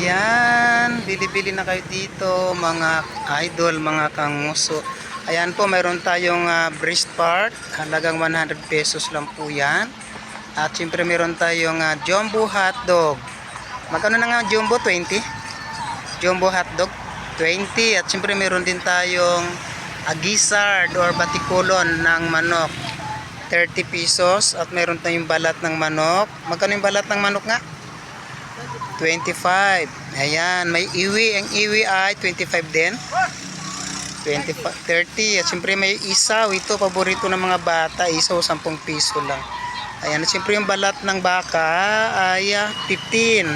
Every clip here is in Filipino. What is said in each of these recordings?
Ayan, bili-bili na kayo dito mga idol, mga kanguso. Ayan po, mayroon tayong breast part, halagang 100 pesos lang po yan. At siyempre mayroon tayong jumbo hotdog. Magkano na nga jumbo? 20? Jumbo hotdog 20. At siyempre mayroon din tayong gizzard or batikulon ng manok, 30 pesos. At mayroon tayong balat ng manok. Magkano yung balat ng manok nga? 25. Ayan, may iwi. Ang iwi ay 25 din. 25, 30. At siyempre may isaw. Ito, paborito ng mga bata. Isaw, 10 piso lang. Ayan, at siyempre yung balat ng baka ay 15.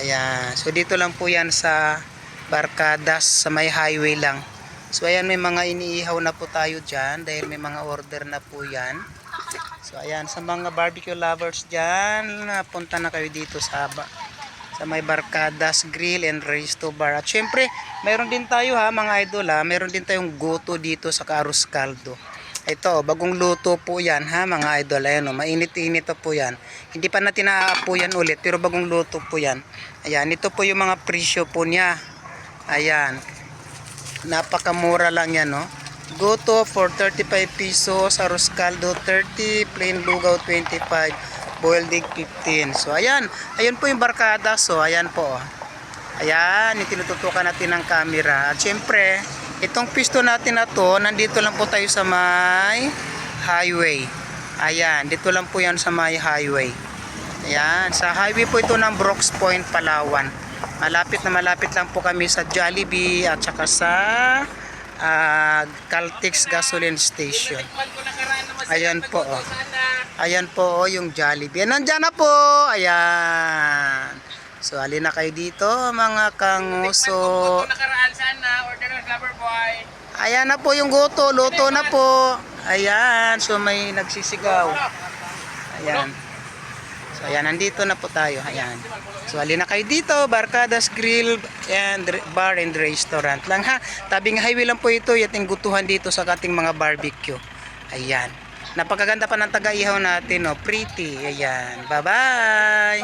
Ayan. So, dito lang po yan sa Barcadas, sa may highway lang. So, ayan, may mga iniihaw na po tayo dyan dahil may mga order na po yan. So, ayan, sa mga barbecue lovers dyan, punta na kayo dito sa may Barcadas Grill and Resto Bar. At syempre, mayroon din tayo mga idol mayroon din tayong goto dito sa Carlos Caldo. Ito, bagong luto po yan mga idol. Ayan mainit-init po yan. Hindi pa natin naaapo yan ulit, pero bagong luto po yan. Ayan, ito po yung mga presyo po niya. Ayan, napakamura lang yan Goto for 35 pesos, Carlos Caldo 30, plain lugaw 25, boiled egg 15. So ayan po yung barkada. So ayan po. Ayan, tinututukan natin ng camera. At syempre, itong pisto natin na to, nandito lang po tayo sa may highway. Ayan, dito lang po yan sa may highway. Ayan, sa highway po ito ng Brooks Point, Palawan. Malapit na malapit lang po kami sa Jollibee at saka sa Caltex gasoline station. Ayan po Ayan po yung Jollibee. Nandiyan na po. Ayan. So alin na kayo dito mga kanguso. Ayan na po yung goto. Luto na po. Ayan. So may nagsisigaw. Ayan. So ayan, nandito na po tayo. Ayan. So alin na kayo dito, Barcadas Grill and Bar and Restaurant lang Tabing highway lang po ito, yating gutuhan dito sa ating mga barbecue. Ayan. Napakaganda pa ng taga-ihaw natin, pretty. Ayan. Bye-bye.